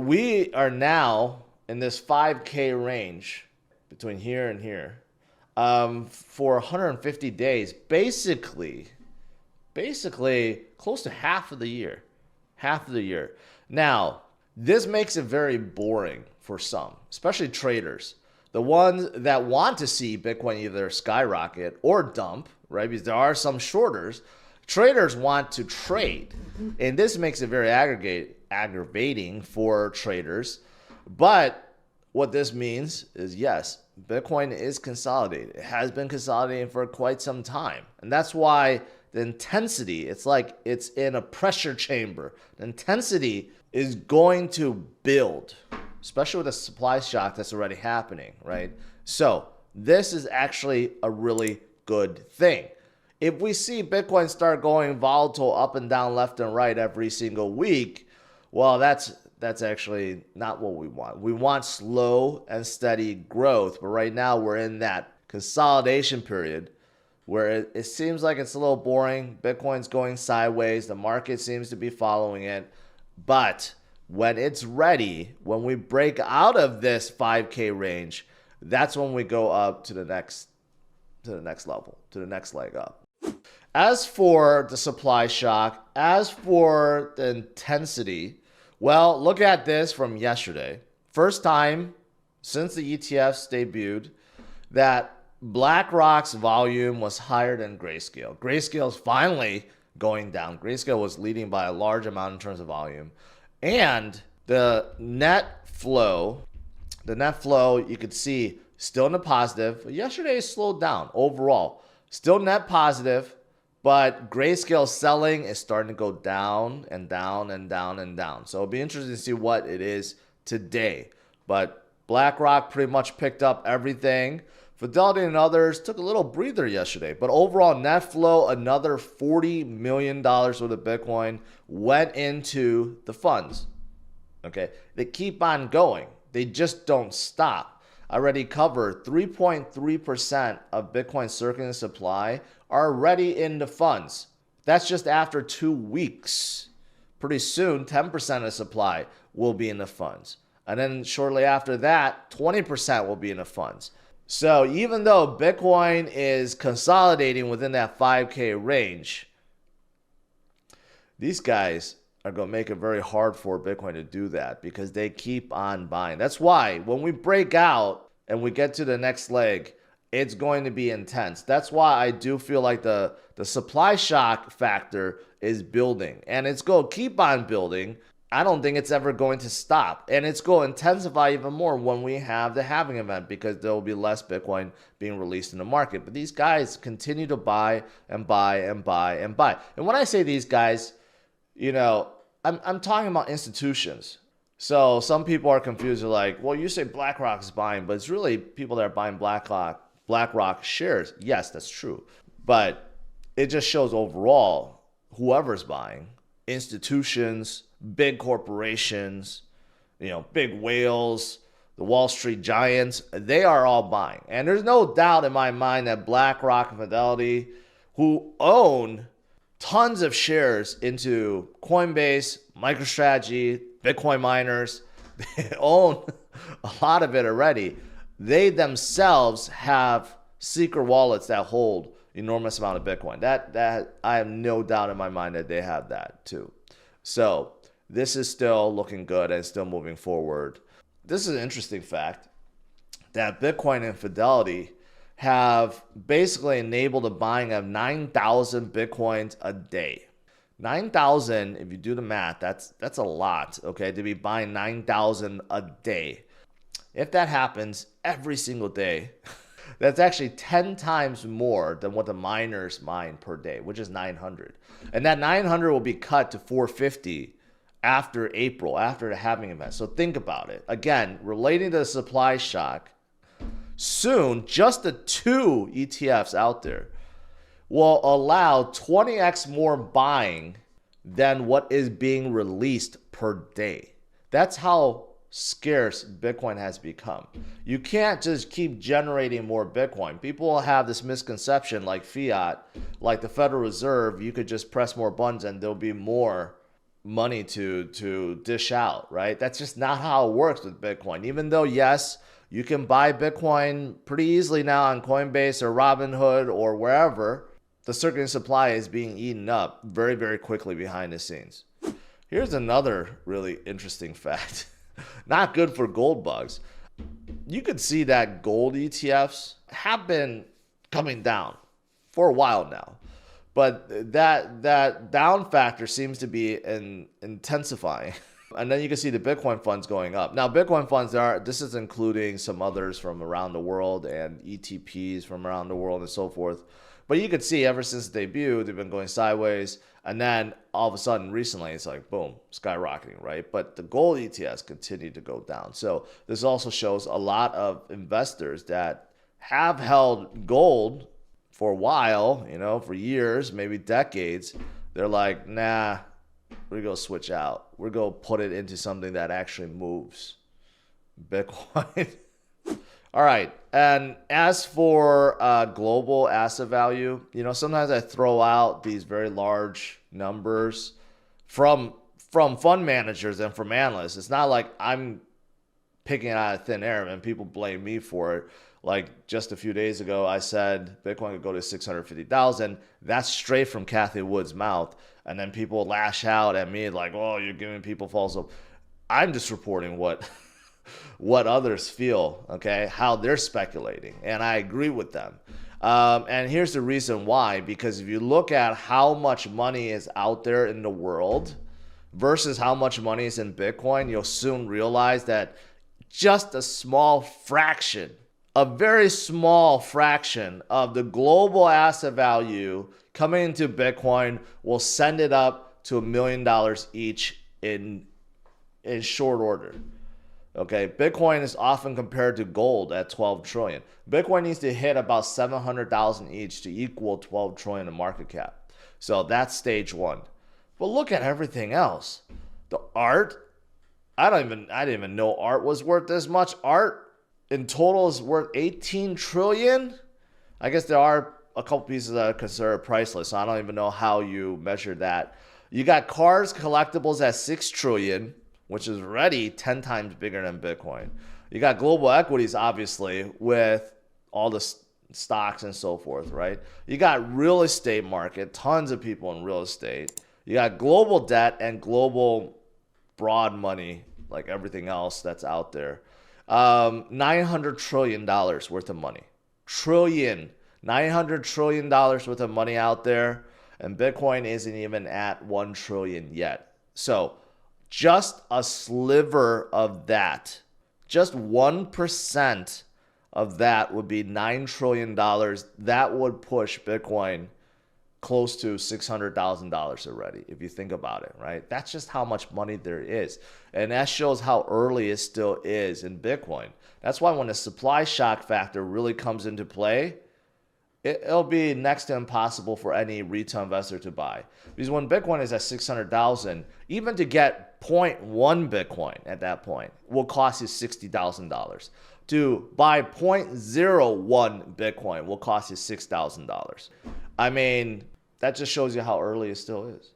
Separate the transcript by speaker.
Speaker 1: we are now in this 5K range between here and here for 150 days, basically close to half of the year. Now, this makes it very boring for some, especially traders. The ones that want to see Bitcoin either skyrocket or dump, right? Because there are some shorters. Traders want to trade. And this makes it very aggravating for traders. But what this means is, yes, Bitcoin is consolidated. It has been consolidating for quite some time. And that's why the intensity, it's like it's in a pressure chamber. The intensity is going to build, especially with a supply shock that's already happening, right? So this is actually a really good thing. If we see Bitcoin start going volatile up and down, left and right every single week, well, that's actually not what we want. We want slow and steady growth, but right now we're in that consolidation period where it seems like it's a little boring. Bitcoin's going sideways. The market seems to be following it. But when it's ready, when we break out of this 5K range, that's when we go up to the next level, to the next leg up. As for the supply shock, as for the intensity, well, look at this from yesterday. First time since the ETFs debuted that BlackRock's volume was higher than Grayscale. Grayscale is finally going down. Grayscale was leading by a large amount in terms of volume. And the net flow, you could see still in the positive. Yesterday it slowed down overall. Still net positive, but Grayscale selling is starting to go down and down and down and down. So it'll be interesting to see what it is today. But BlackRock pretty much picked up everything. Fidelity and others took a little breather yesterday. But overall net flow, another $40 million worth of Bitcoin went into the funds. Okay, they keep on going. They just don't stop. I already covered 3.3% of Bitcoin circulating supply are already in the funds. That's just after 2 weeks. Pretty soon, 10% of the supply will be in the funds. And then shortly after that, 20% will be in the funds. So even though Bitcoin is consolidating within that 5K range, these guys are going to make it very hard for Bitcoin to do that because they keep on buying. That's why when we break out and we get to the next leg, it's going to be intense. That's why I do feel like the supply shock factor is building. And it's going to keep on building. I don't think it's ever going to stop. And it's going to intensify even more when we have the halving event because there will be less Bitcoin being released in the market. But these guys continue to buy and buy and buy and buy. And when I say these guys, you know, I'm talking about institutions. So some people are confused. They're like, well, you say BlackRock is buying, but it's really people that are buying BlackRock shares. Yes, that's true. But it just shows overall, whoever's buying, institutions, big corporations, you know, big whales, the Wall Street giants, they are all buying. And there's no doubt in my mind that BlackRock and Fidelity, who own tons of shares into Coinbase, MicroStrategy, Bitcoin miners, they own a lot of it already. They themselves have secret wallets that hold enormous amount of Bitcoin. That I have no doubt in my mind that they have that too. So this is still looking good and still moving forward. This is an interesting fact that Bitcoin and Fidelity have basically enabled the buying of 9,000 Bitcoins a day. 9,000, if you do the math, that's a lot, okay, to be buying 9,000 a day. If that happens every single day, that's actually 10 times more than what the miners mine per day, which is 900. And that 900 will be cut to 450 after April, after the halving event. So think about it. Again, relating to the supply shock, soon, just the 2 ETFs out there will allow 20x more buying than what is being released per day. That's how scarce Bitcoin has become. You can't just keep generating more Bitcoin. People have this misconception like fiat, like the Federal Reserve, you could just press more buttons and there'll be more money to dish out, right? That's just not how it works with Bitcoin. Even though, yes, you can buy Bitcoin pretty easily now on Coinbase or Robinhood or wherever, the circulating supply is being eaten up very, very quickly behind the scenes. Here's another really interesting fact. Not good for gold bugs. You could see that gold ETFs have been coming down for a while now. But that down factor seems to be intensifying. And then you can see the Bitcoin funds going up. Now, Bitcoin funds, this is including some others from around the world and ETPs from around the world and so forth. But you could see ever since the debut, they've been going sideways. And then all of a sudden, recently, it's like, boom, skyrocketing, right? But the gold ETFs continue to go down. So this also shows a lot of investors that have held gold for a while, for years, maybe decades. They're like, nah, we're going to switch out. We're going to put it into something that actually moves. Bitcoin. All right. And as for global asset value, sometimes I throw out these very large numbers from fund managers and from analysts. It's not like I'm picking it out of thin air, and people blame me for it. Like just a few days ago, I said Bitcoin could go to 650,000. That's straight from Cathie Wood's mouth. And then people lash out at me like, oh, you're giving people false hope. I'm just reporting what others feel, okay, how they're speculating. And I agree with them. And here's the reason why. Because if you look at how much money is out there in the world versus how much money is in Bitcoin, you'll soon realize that just a small fraction, a very small fraction of the global asset value coming into Bitcoin will send it up to $1 million each in short order. Okay, Bitcoin is often compared to gold at 12 trillion. Bitcoin needs to hit about 700,000 each to equal 12 trillion in market cap. So that's stage one. But look at everything else. The art, I didn't even know art was worth this much. Art in total is worth 18 trillion. I guess there are a couple pieces that are considered priceless, so I don't even know how you measure that. You got cars, collectibles at 6 trillion, which is already 10 times bigger than Bitcoin. You got global equities, obviously, with all the stocks and so forth, right? You got real estate market, tons of people in real estate. You got global debt and global broad money, like everything else that's out there. $900 trillion worth of money. $900 trillion worth of money out there, and Bitcoin isn't even at 1 trillion yet. So just a sliver of that, just 1% of that would be $9 trillion. That would push Bitcoin close to $600,000 already, if you think about it, right? That's just how much money there is. And that shows how early it still is in Bitcoin. That's why when the supply shock factor really comes into play, it'll be next to impossible for any retail investor to buy. Because when Bitcoin is at 600,000, even to get 0.1 Bitcoin at that point will cost you $60,000. To buy 0.01 Bitcoin will cost you $6,000. I mean, that just shows you how early it still is.